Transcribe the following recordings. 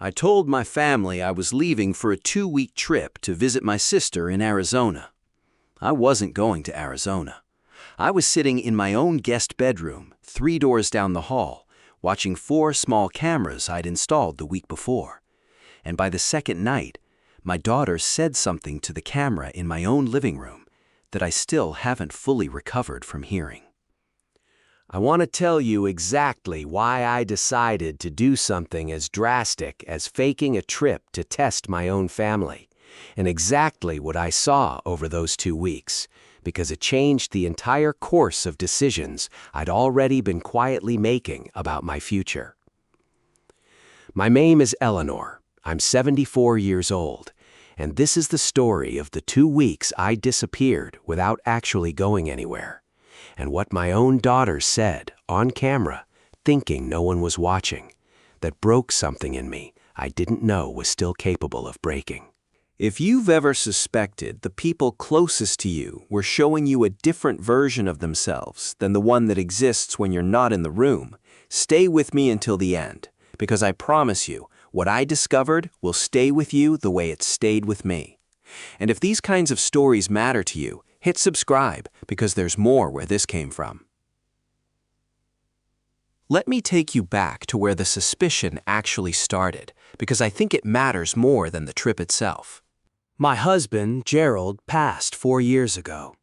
I told my family I was leaving for a 2-week trip to visit my sister in Arizona. I wasn't going to Arizona. I was sitting in my own guest bedroom, 3 doors down the hall, watching 4 small cameras I'd installed the week before. And by the second night, my daughter said something to the camera in my own living room that I still haven't fully recovered from hearing. I want to tell you exactly why I decided to do something as drastic as faking a trip to test my own family, and exactly what I saw over those 2 weeks, because it changed the entire course of decisions I'd already been quietly making about my future. My name is Eleanor. I'm 74 years old, and this is the story of the 2 weeks I disappeared without actually going anywhere, and what my own daughter said on camera, thinking no one was watching, that broke something in me I didn't know was still capable of breaking. If you've ever suspected the people closest to you were showing you a different version of themselves than the one that exists when you're not in the room, stay with me until the end, because I promise you, what I discovered will stay with you the way it stayed with me. And if these kinds of stories matter to you, hit subscribe, because there's more where this came from. Let me take you back to where the suspicion actually started, because I think it matters more than the trip itself. My husband, Gerald, passed 4 years ago.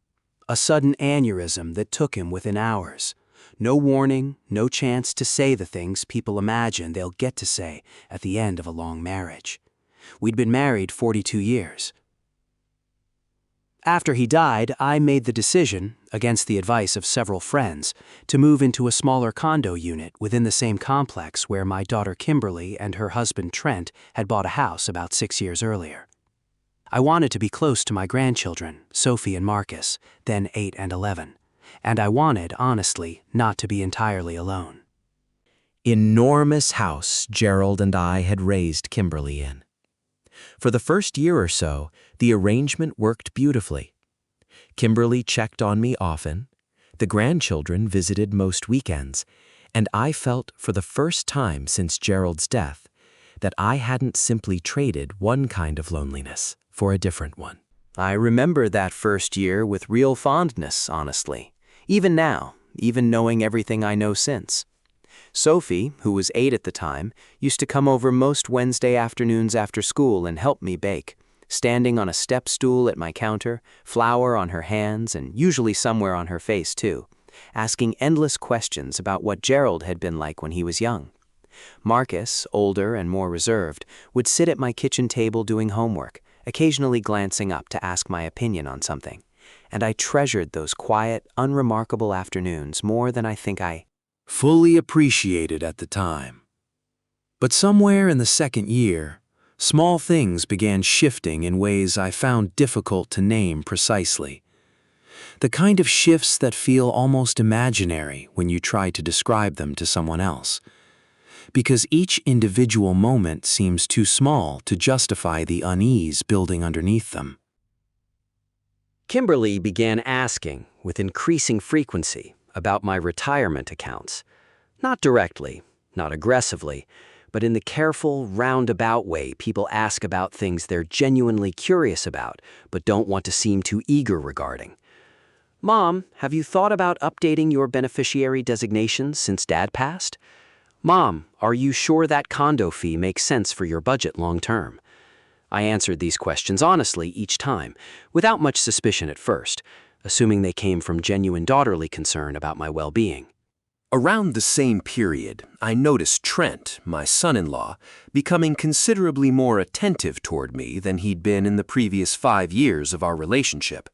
A sudden aneurysm that took him within hours. No warning, no chance to say the things people imagine they'll get to say at the end of a long marriage. We'd been married 42 years. After he died, I made the decision, against the advice of several friends, to move into a smaller condo unit within the same complex where my daughter Kimberly and her husband Trent had bought a house about 6 years earlier. I wanted to be close to my grandchildren, Sophie and Marcus, then 8 and 11, and I wanted, honestly, not to be entirely alone. Enormous house Gerald and I had raised Kimberly in. For the first year or so, the arrangement worked beautifully. Kimberly checked on me often, the grandchildren visited most weekends, and I felt for the first time since Gerald's death that I hadn't simply traded one kind of loneliness for a different one. I remember that first year with real fondness, honestly. Even now, even knowing everything I know since. Sophie, who was 8 at the time, used to come over most Wednesday afternoons after school and help me bake, standing on a step stool at my counter, flour on her hands and usually somewhere on her face too, asking endless questions about what Gerald had been like when he was young. Marcus, older and more reserved, would sit at my kitchen table doing homework, occasionally glancing up to ask my opinion on something, and I treasured those quiet, unremarkable afternoons more than I think I Fully appreciated at the time. But somewhere in the second year, small things began shifting in ways I found difficult to name precisely. The kind of shifts that feel almost imaginary when you try to describe them to someone else, because each individual moment seems too small to justify the unease building underneath them. Kimberly began asking, with increasing frequency, about my retirement accounts. Not directly, not aggressively, but in the careful, roundabout way people ask about things they're genuinely curious about, but don't want to seem too eager regarding. Mom, have you thought about updating your beneficiary designations since Dad passed? Mom, are you sure that condo fee makes sense for your budget long term? I answered these questions honestly each time, without much suspicion at first, assuming they came from genuine daughterly concern about my well-being. Around the same period, I noticed Trent, my son-in-law, becoming considerably more attentive toward me than he'd been in the previous 5 years of our relationship.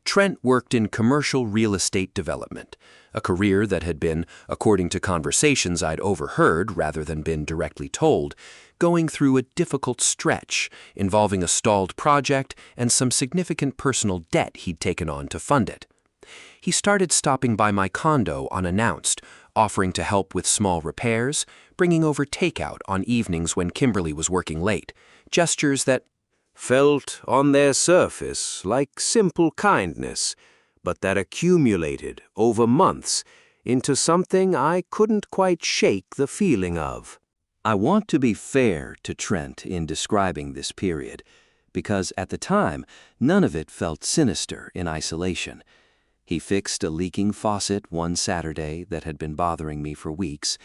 Trent worked in commercial real estate development, a career that had been, according to conversations I'd overheard rather than been directly told, going through a difficult stretch involving a stalled project and some significant personal debt he'd taken on to fund it. He started stopping by my condo unannounced, offering to help with small repairs, bringing over takeout on evenings when Kimberly was working late, gestures that Felt on their surface like simple kindness, but that accumulated over months into something I couldn't quite shake the feeling of. I want to be fair to Trent in describing this period, because at the time, none of it felt sinister in isolation. He fixed a leaking faucet one Saturday that had been bothering me for weeks.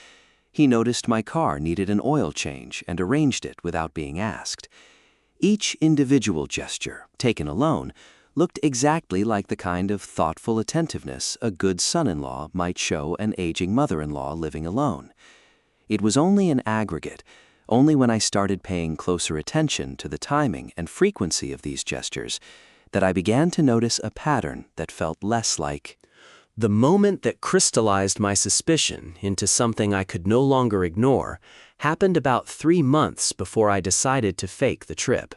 He noticed my car needed an oil change and arranged it without being asked. Each individual gesture, taken alone, looked exactly like the kind of thoughtful attentiveness a good son-in-law might show an aging mother-in-law living alone. It was only an aggregate, only when I started paying closer attention to the timing and frequency of these gestures, that I began to notice a pattern that felt less like. The moment that crystallized my suspicion into something I could no longer ignore happened about 3 months before I decided to fake the trip.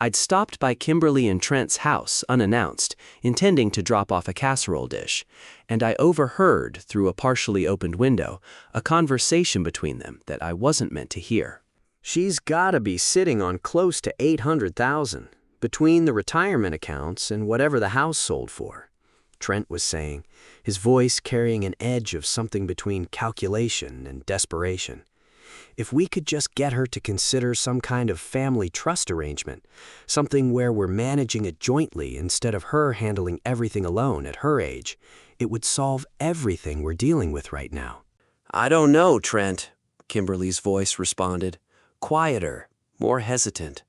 I'd stopped by Kimberly and Trent's house unannounced, intending to drop off a casserole dish, and I overheard, through a partially opened window, a conversation between them that I wasn't meant to hear. She's gotta be sitting on close to $800,000, between the retirement accounts and whatever the house sold for, Trent was saying, his voice carrying an edge of something between calculation and desperation. If we could just get her to consider some kind of family trust arrangement, something where we're managing it jointly instead of her handling everything alone at her age, it would solve everything we're dealing with right now. I don't know, Trent, Kimberly's voice responded, quieter, more hesitant.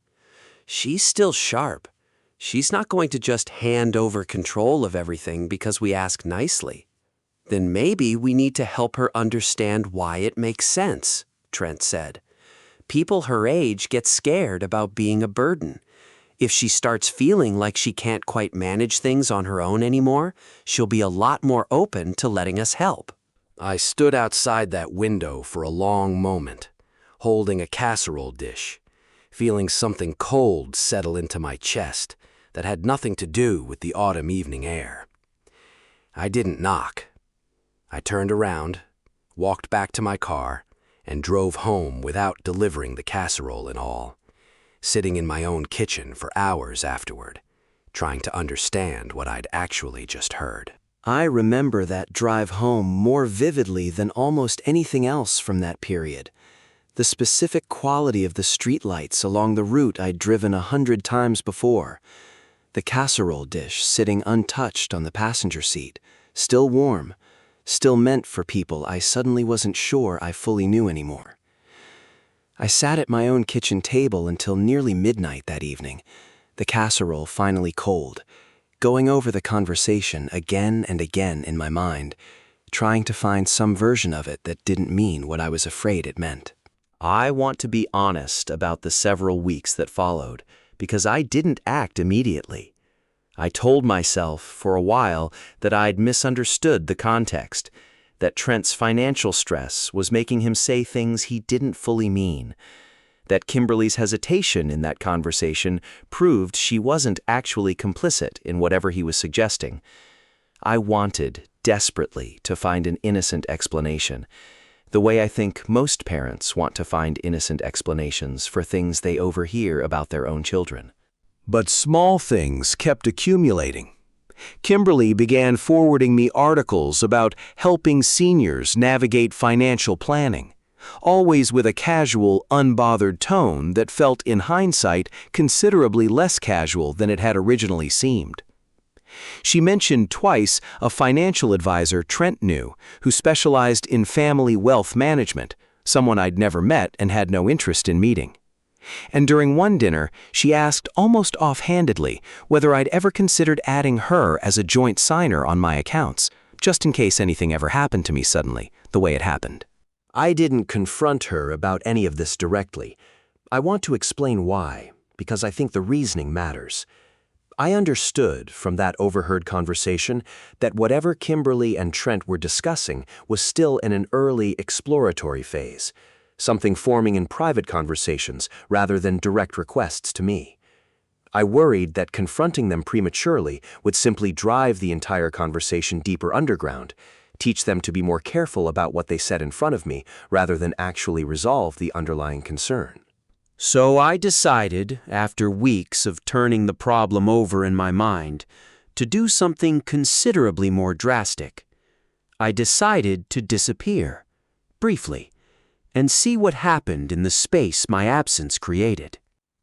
She's still sharp. She's not going to just hand over control of everything because we ask nicely. Then maybe we need to help her understand why it makes sense, Trent said. People her age get scared about being a burden. If she starts feeling like she can't quite manage things on her own anymore, she'll be a lot more open to letting us help. I stood outside that window for a long moment, holding a casserole dish, feeling something cold settle into my chest that had nothing to do with the autumn evening air. I didn't knock. I turned around, walked back to my car, and drove home without delivering the casserole and all, sitting in my own kitchen for hours afterward, trying to understand what I'd actually just heard. I remember that drive home more vividly than almost anything else from that period. The specific quality of the streetlights along the route I'd driven 100 times before. The casserole dish sitting untouched on the passenger seat, still warm, still meant for people I suddenly wasn't sure I fully knew anymore. I sat at my own kitchen table until nearly midnight that evening, the casserole finally cold, going over the conversation again and again in my mind, trying to find some version of it that didn't mean what I was afraid it meant. I want to be honest about the several weeks that followed, because I didn't act immediately. I told myself for a while that I'd misunderstood the context, that Trent's financial stress was making him say things he didn't fully mean, that Kimberly's hesitation in that conversation proved she wasn't actually complicit in whatever he was suggesting. I wanted, desperately, to find an innocent explanation, the way I think most parents want to find innocent explanations for things they overhear about their own children. But small things kept accumulating. Kimberly began forwarding me articles about helping seniors navigate financial planning, always with a casual, unbothered tone that felt, in hindsight, considerably less casual than it had originally seemed. She mentioned twice a financial advisor Trent knew who specialized in family wealth management, someone I'd never met and had no interest in meeting. And during one dinner, she asked almost offhandedly whether I'd ever considered adding her as a joint signer on my accounts, just in case anything ever happened to me suddenly, the way it happened. I didn't confront her about any of this directly. I want to explain why, because I think the reasoning matters. I understood from that overheard conversation that whatever Kimberly and Trent were discussing was still in an early exploratory phase, something forming in private conversations rather than direct requests to me. I worried that confronting them prematurely would simply drive the entire conversation deeper underground, teach them to be more careful about what they said in front of me rather than actually resolve the underlying concern. So I decided, after weeks of turning the problem over in my mind, to do something considerably more drastic. I decided to disappear, briefly, and see what happened in the space my absence created.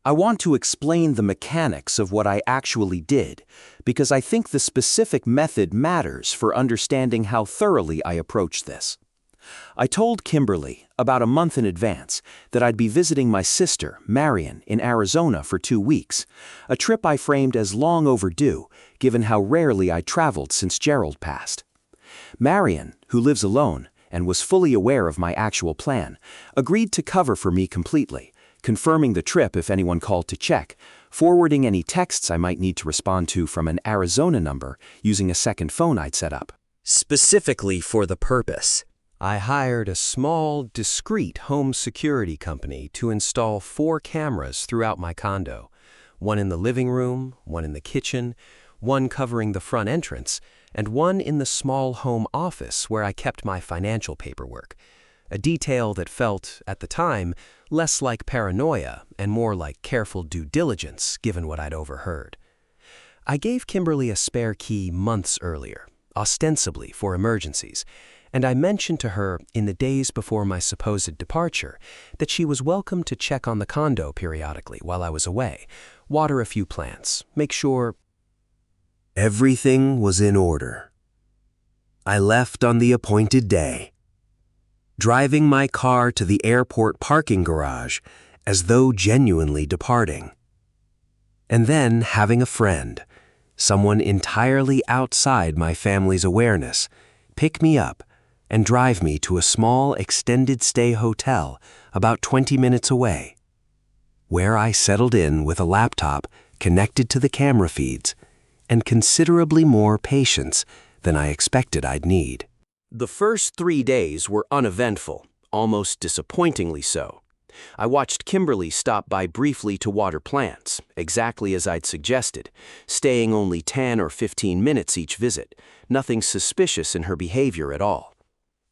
I want to explain the mechanics of what I actually did, because I think the specific method matters for understanding how thoroughly I approached this. I told Kimberly, about a month in advance, that I'd be visiting my sister, Marion, in Arizona for 2 weeks, a trip I framed as long overdue, given how rarely I traveled since Gerald passed. Marion, who lives alone and was fully aware of my actual plan, agreed to cover for me completely, confirming the trip if anyone called to check, forwarding any texts I might need to respond to from an Arizona number using a second phone I'd set up. Specifically for the purpose, I hired a small, discreet home security company to install 4 cameras throughout my condo, one in the living room, one in the kitchen, one covering the front entrance, and one in the small home office where I kept my financial paperwork, a detail that felt, at the time, less like paranoia and more like careful due diligence given what I'd overheard. I gave Kimberly a spare key months earlier, ostensibly for emergencies, and I mentioned to her in the days before my supposed departure that she was welcome to check on the condo periodically while I was away, water a few plants, make sure everything was in order. I left on the appointed day, driving my car to the airport parking garage as though genuinely departing. And then having a friend, someone entirely outside my family's awareness, pick me up and drive me to a small extended stay hotel about 20 minutes away, where I settled in with a laptop connected to the camera feeds and considerably more patience than I expected I'd need. The first 3 days were uneventful, almost disappointingly so. I watched Kimberly stop by briefly to water plants, exactly as I'd suggested, staying only 10 or 15 minutes each visit, nothing suspicious in her behavior at all.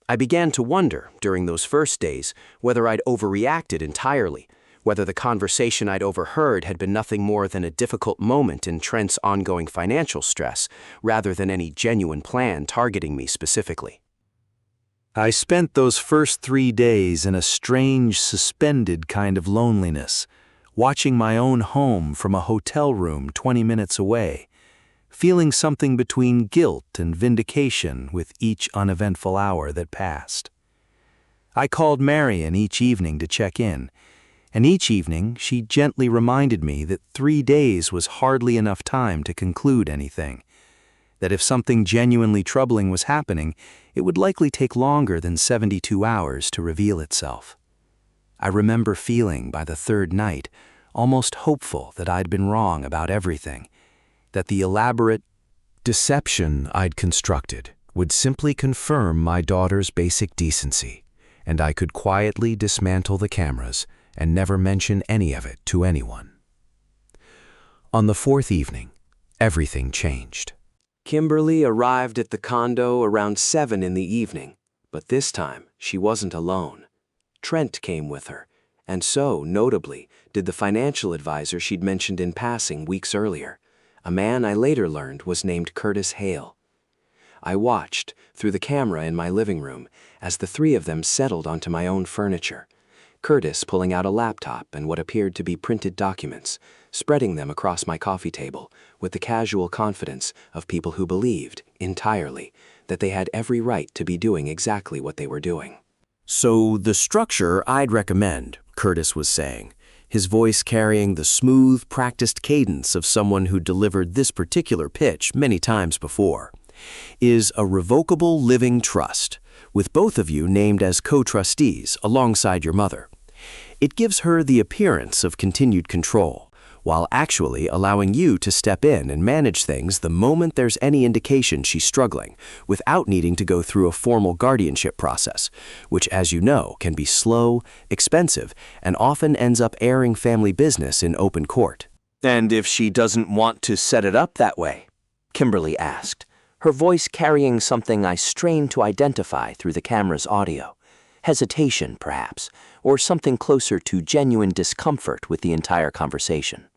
I began to wonder, during those first days, whether I'd overreacted entirely, whether the conversation I'd overheard had been nothing more than a difficult moment in Trent's ongoing financial stress, rather than any genuine plan targeting me specifically. I spent those first 3 days in a strange, suspended kind of loneliness, watching my own home from a hotel room 20 minutes away, feeling something between guilt and vindication with each uneventful hour that passed. I called Marion each evening to check in, and each evening she gently reminded me that 3 days was hardly enough time to conclude anything, that if something genuinely troubling was happening, it would likely take longer than 72 hours to reveal itself. I remember feeling by the 3rd night almost hopeful that I'd been wrong about everything, that the elaborate deception I'd constructed would simply confirm my daughter's basic decency, and I could quietly dismantle the cameras and never mention any of it to anyone. On the 4th evening, everything changed. Kimberly arrived at the condo around 7 in the evening, but this time she wasn't alone. Trent came with her, and so, notably, did the financial advisor she'd mentioned in passing weeks earlier, a man I later learned was named Curtis Hale. I watched, through the camera in my living room, as the 3 of them settled onto my own furniture, Curtis pulling out a laptop and what appeared to be printed documents, spreading them across my coffee table with the casual confidence of people who believed, entirely, that they had every right to be doing exactly what they were doing. So the structure I'd recommend, Curtis was saying, his voice carrying the smooth, practiced cadence of someone who delivered this particular pitch many times before, is a revocable living trust, with both of you named as co-trustees alongside your mother. It gives her the appearance of continued control, while actually allowing you to step in and manage things the moment there's any indication she's struggling, without needing to go through a formal guardianship process, which, as you know, can be slow, expensive, and often ends up airing family business in open court. And if she doesn't want to set it up that way? Kimberly asked, her voice carrying something I strained to identify through the camera's audio. Hesitation, perhaps, or something closer to genuine discomfort with the entire conversation.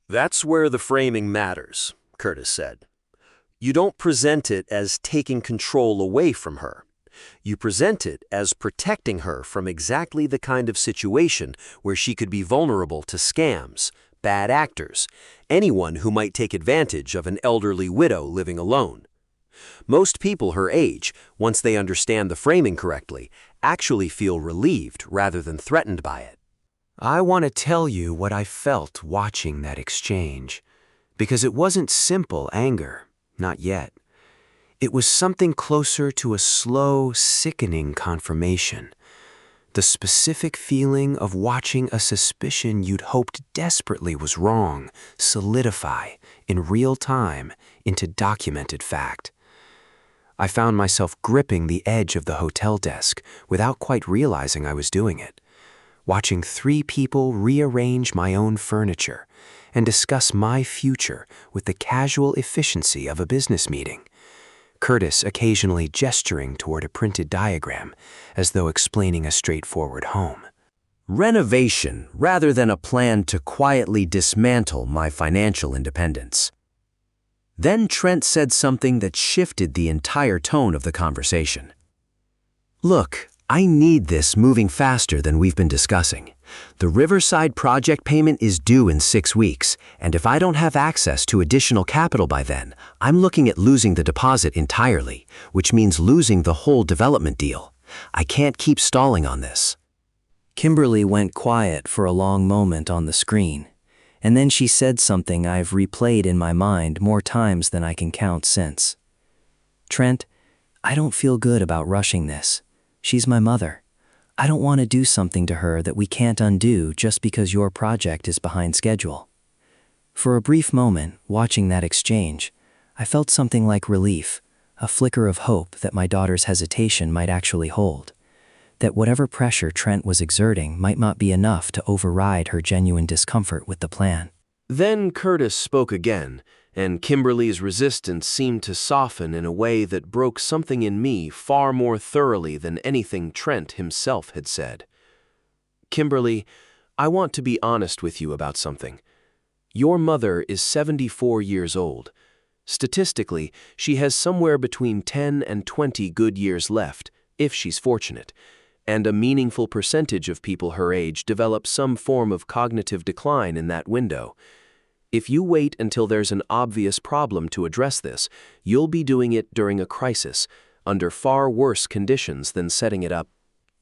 That's where the framing matters, Curtis said. You don't present it as taking control away from her. You present it as protecting her from exactly the kind of situation where she could be vulnerable to scams, bad actors, anyone who might take advantage of an elderly widow living alone. Most people her age, once they understand the framing correctly, actually feel relieved rather than threatened by it. I want to tell you what I felt watching that exchange, because it wasn't simple anger, not yet. It was something closer to a slow, sickening confirmation. The specific feeling of watching a suspicion you'd hoped desperately was wrong solidify in real time into documented fact. I found myself gripping the edge of the hotel desk without quite realizing I was doing it, watching 3 people rearrange my own furniture and discuss my future with the casual efficiency of a business meeting. Curtis occasionally gesturing toward a printed diagram as though explaining a straightforward home. Renovation rather than a plan to quietly dismantle my financial independence. Then Trent said something that shifted the entire tone of the conversation. Look, I need this moving faster than we've been discussing. The Riverside project payment is due in 6 weeks, and if I don't have access to additional capital by then, I'm looking at losing the deposit entirely, which means losing the whole development deal. I can't keep stalling on this. Kimberly went quiet for a long moment on the screen, and then she said something I've replayed in my mind more times than I can count since. Trent, I don't feel good about rushing this. She's my mother. I don't want to do something to her that we can't undo just because your project is behind schedule. For a brief moment, watching that exchange, I felt something like relief, a flicker of hope that my daughter's hesitation might actually hold, that whatever pressure Trent was exerting might not be enough to override her genuine discomfort with the plan. Then Curtis spoke again, and Kimberly's resistance seemed to soften in a way that broke something in me far more thoroughly than anything Trent himself had said. Kimberly, I want to be honest with you about something. Your mother is 74 years old. Statistically, she has somewhere between 10 and 20 good years left, if she's fortunate, and a meaningful percentage of people her age develop some form of cognitive decline in that window. If you wait until there's an obvious problem to address this, you'll be doing it during a crisis, under far worse conditions than setting it up.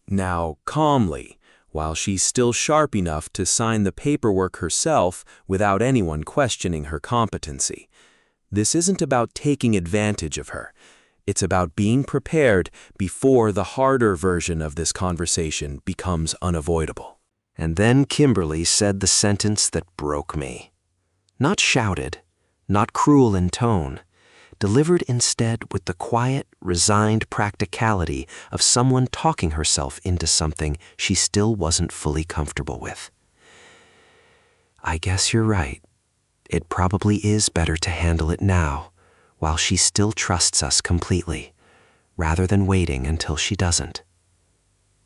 Now, calmly, while she's still sharp enough to sign the paperwork herself without anyone questioning her competency. This isn't about taking advantage of her. It's about being prepared before the harder version of this conversation becomes unavoidable. And then Kimberly said the sentence that broke me. Not shouted, not cruel in tone, delivered instead with the quiet, resigned practicality of someone talking herself into something she still wasn't fully comfortable with. I guess you're right. It probably is better to handle it now, while she still trusts us completely, rather than waiting until she doesn't.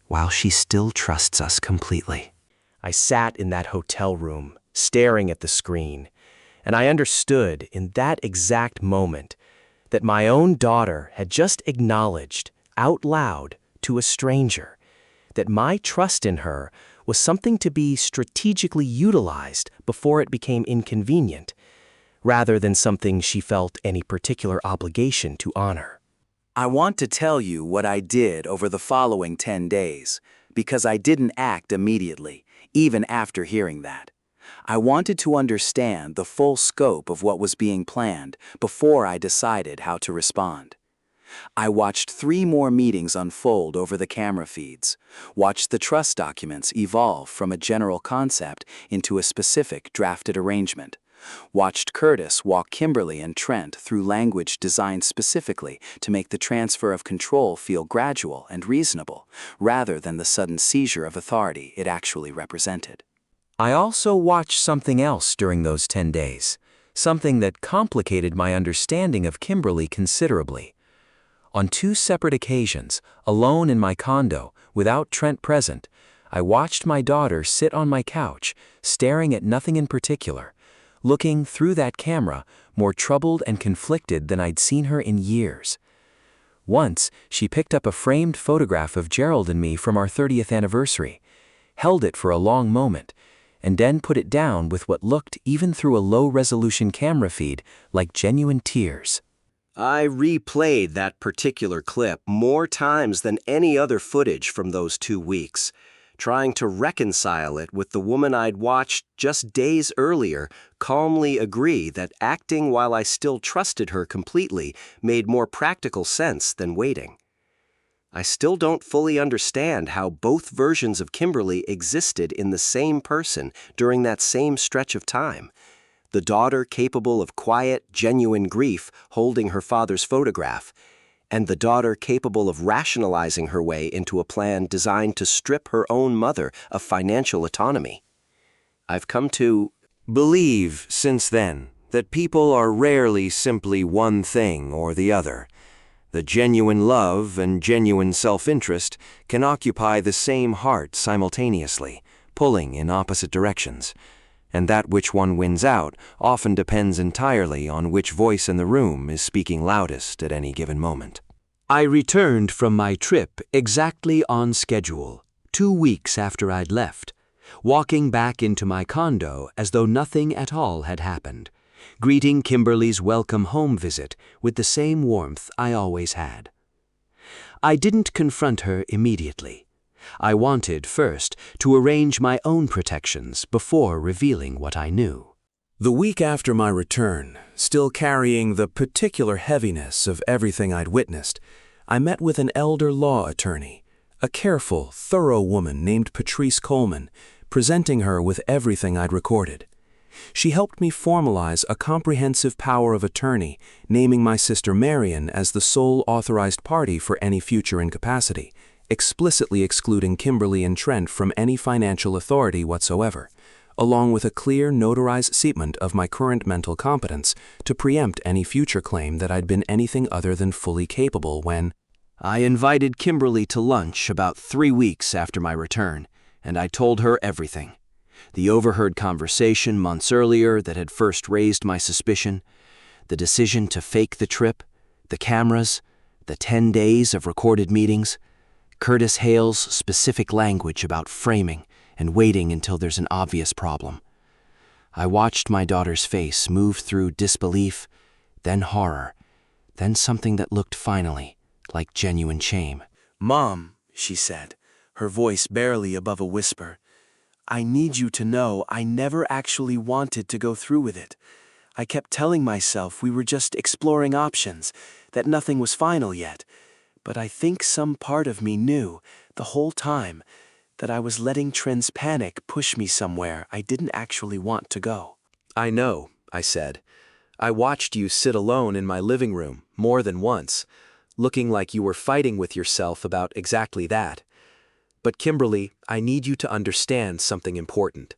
While she still trusts us completely. I sat in that hotel room, staring at the screen, and I understood in that exact moment that my own daughter had just acknowledged out loud to a stranger that my trust in her was something to be strategically utilized before it became inconvenient, rather than something she felt any particular obligation to honor. I want to tell you what I did over the following 10 days, because I didn't act immediately, even after hearing that. I wanted to understand the full scope of what was being planned before I decided how to respond. I watched 3 more meetings unfold over the camera feeds, watched the trust documents evolve from a general concept into a specific drafted arrangement, watched Curtis walk Kimberly and Trent through language designed specifically to make the transfer of control feel gradual and reasonable, rather than the sudden seizure of authority it actually represented. I also watched something else during those 10 days, something that complicated my understanding of Kimberly considerably. On 2 separate occasions, alone in my condo, without Trent present, I watched my daughter sit on my couch, staring at nothing in particular, looking through that camera more troubled and conflicted than I'd seen her in years. Once, she picked up a framed photograph of Gerald and me from our 30th anniversary, held it for a long moment, and then put it down with what looked, even through a low-resolution camera feed, like genuine tears. I replayed that particular clip more times than any other footage from those 2 weeks, trying to reconcile it with the woman I'd watched just days earlier calmly agree that acting while I still trusted her completely made more practical sense than waiting. I still don't fully understand how both versions of Kimberly existed in the same person during that same stretch of time. The daughter capable of quiet, genuine grief holding her father's photograph, and the daughter capable of rationalizing her way into a plan designed to strip her own mother of financial autonomy. I've come to believe, since then, that people are rarely simply one thing or the other. The genuine love and genuine self-interest can occupy the same heart simultaneously, pulling in opposite directions. And that which one wins out often depends entirely on which voice in the room is speaking loudest at any given moment. I returned from my trip exactly on schedule, 2 weeks after I'd left, walking back into my condo as though nothing at all had happened, greeting Kimberly's welcome home visit with the same warmth I always had. I didn't confront her immediately. I wanted, first, to arrange my own protections before revealing what I knew. The week after my return, still carrying the particular heaviness of everything I'd witnessed, I met with an elder law attorney, a careful, thorough woman named Patrice Coleman, presenting her with everything I'd recorded. She helped me formalize a comprehensive power of attorney, naming my sister Marion as the sole authorized party for any future incapacity, explicitly excluding Kimberly and Trent from any financial authority whatsoever, along with a clear notarized statement of my current mental competence to preempt any future claim that I'd been anything other than fully capable when I invited Kimberly to lunch about 3 weeks after my return, and I told her everything. The overheard conversation months earlier that had first raised my suspicion, the decision to fake the trip, the cameras, the 10 days of recorded meetings, Curtis Hale's specific language about framing and waiting until there's an obvious problem. I watched my daughter's face move through disbelief, then horror, then something that looked finally like genuine shame. "Mom," she said, her voice barely above a whisper, "I need you to know I never actually wanted to go through with it. I kept telling myself we were just exploring options, that nothing was final yet. But I think some part of me knew, the whole time, that I was letting Trent's panic push me somewhere I didn't actually want to go." "I know," I said. "I watched you sit alone in my living room more than once, looking like you were fighting with yourself about exactly that. But Kimberly, I need you to understand something important.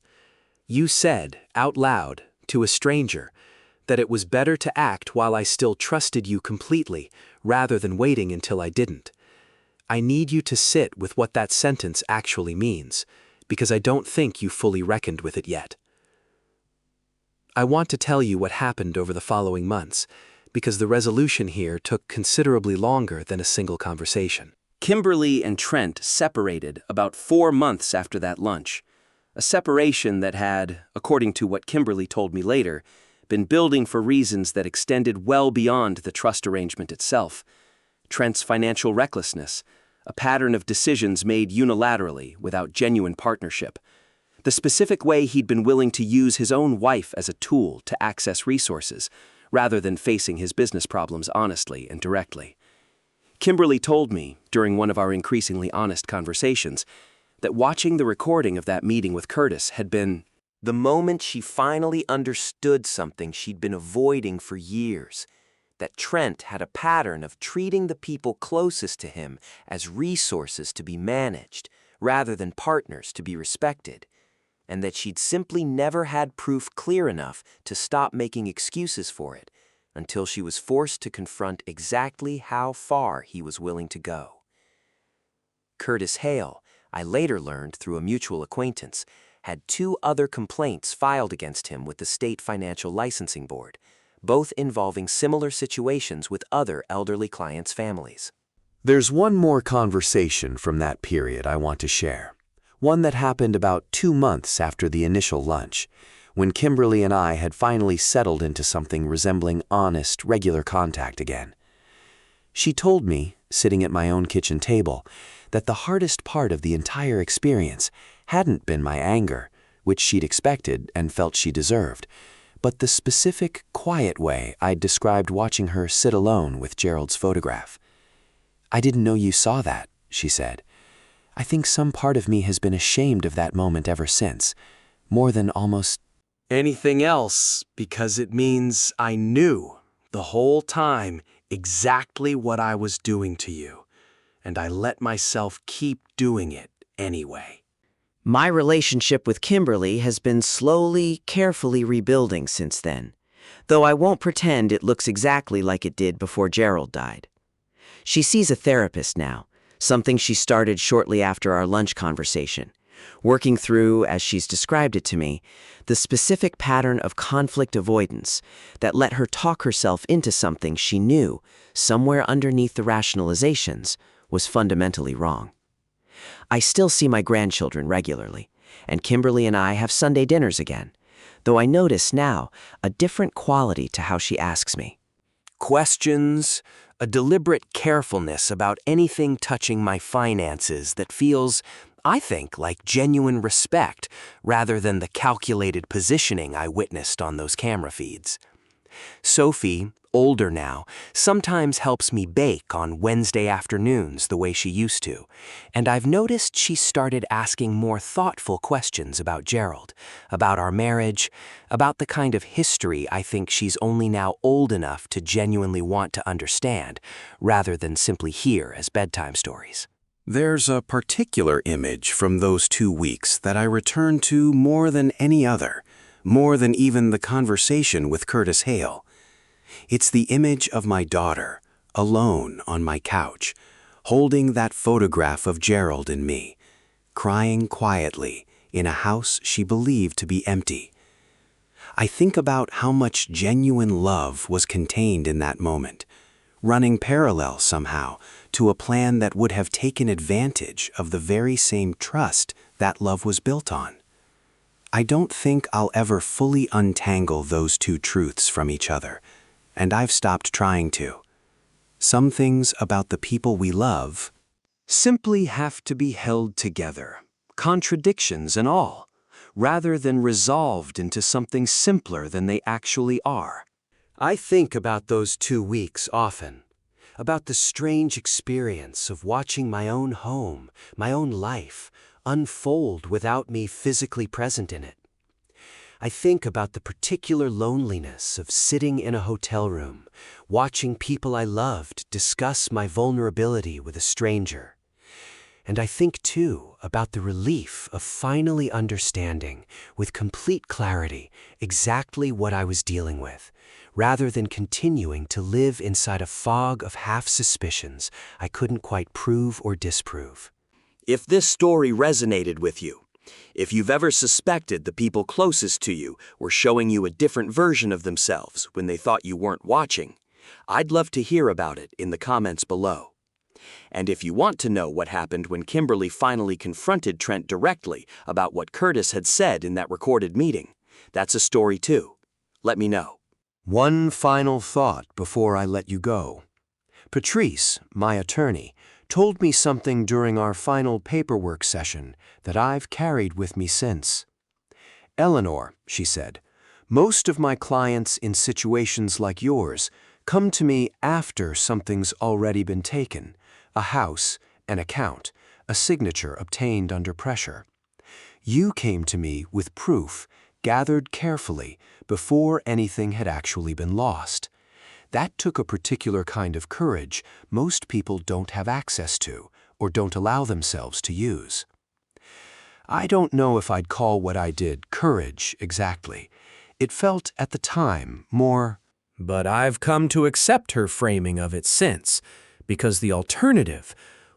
You said, out loud, to a stranger, that it was better to act while I still trusted you completely, rather than waiting until I didn't. I need you to sit with what that sentence actually means, because I don't think you fully reckoned with it yet. I want to tell you what happened over the following months, because the resolution here took considerably longer than a single conversation." Kimberly and Trent separated about 4 months after that lunch, a separation that had, according to what Kimberly told me later, been building for reasons that extended well beyond the trust arrangement itself. Trent's financial recklessness, a pattern of decisions made unilaterally without genuine partnership, the specific way he'd been willing to use his own wife as a tool to access resources, rather than facing his business problems honestly and directly. Kimberly told me, during one of our increasingly honest conversations, that watching the recording of that meeting with Curtis had been the moment she finally understood something she'd been avoiding for years, that Trent had a pattern of treating the people closest to him as resources to be managed, rather than partners to be respected, and that she'd simply never had proof clear enough to stop making excuses for it, until she was forced to confront exactly how far he was willing to go. Curtis Hale, I later learned through a mutual acquaintance, had 2 other complaints filed against him with the State Financial Licensing Board, both involving similar situations with other elderly clients' families. There's one more conversation from that period I want to share. One that happened about 2 months after the initial lunch, when Kimberly and I had finally settled into something resembling honest, regular contact again. She told me, sitting at my own kitchen table, that the hardest part of the entire experience hadn't been my anger, which she'd expected and felt she deserved, but the specific, quiet way I'd described watching her sit alone with Gerald's photograph. "I didn't know you saw that," she said. "I think some part of me has been ashamed of that moment ever since, more than almost anything else, because it means I knew the whole time exactly what I was doing to you, and I let myself keep doing it anyway." My relationship with Kimberly has been slowly, carefully rebuilding since then, though I won't pretend it looks exactly like it did before Gerald died. She sees a therapist now, something she started shortly after our lunch conversation, working through, as she's described it to me, the specific pattern of conflict avoidance that let her talk herself into something she knew, somewhere underneath the rationalizations, was fundamentally wrong. I still see my grandchildren regularly, and Kimberly and I have Sunday dinners again, though I notice now a different quality to how she asks me. Questions, a deliberate carefulness about anything touching my finances that feels, I think, like genuine respect rather than the calculated positioning I witnessed on those camera feeds. Sophie, older now, sometimes helps me bake on Wednesday afternoons the way she used to, and I've noticed she started asking more thoughtful questions about Gerald, about our marriage, about the kind of history I think she's only now old enough to genuinely want to understand, rather than simply hear as bedtime stories. There's a particular image from those 2 weeks that I return to more than any other, more than even the conversation with Curtis Hale. It's the image of my daughter, alone on my couch, holding that photograph of Gerald and me, crying quietly in a house she believed to be empty. I think about how much genuine love was contained in that moment, running parallel somehow to a plan that would have taken advantage of the very same trust that love was built on. I don't think I'll ever fully untangle those two truths from each other, and I've stopped trying to. Some things about the people we love simply have to be held together, contradictions and all, rather than resolved into something simpler than they actually are. I think about those 2 weeks often, about the strange experience of watching my own home, my own life, unfold without me physically present in it. I think about the particular loneliness of sitting in a hotel room, watching people I loved discuss my vulnerability with a stranger. And I think, too, about the relief of finally understanding, with complete clarity, exactly what I was dealing with, rather than continuing to live inside a fog of half-suspicions I couldn't quite prove or disprove. If this story resonated with you, if you've ever suspected the people closest to you were showing you a different version of themselves when they thought you weren't watching, I'd love to hear about it in the comments below. And if you want to know what happened when Kimberly finally confronted Trent directly about what Curtis had said in that recorded meeting, that's a story too. Let me know. One final thought before I let you go. Patrice, my attorney, told me something during our final paperwork session that I've carried with me since. "Eleanor," she said, "most of my clients in situations like yours come to me after something's already been taken, a house, an account, a signature obtained under pressure. You came to me with proof, gathered carefully, before anything had actually been lost. That took a particular kind of courage most people don't have access to or don't allow themselves to use. I don't know if I'd call what I did courage exactly. It felt at the time more, but I've come to accept her framing of it since, because the alternative,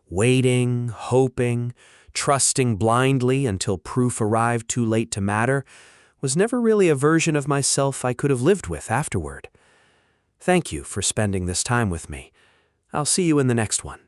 waiting, hoping, trusting blindly until proof arrived too late to matter, was never really a version of myself I could have lived with afterward. Thank you for spending this time with me. I'll see you in the next one.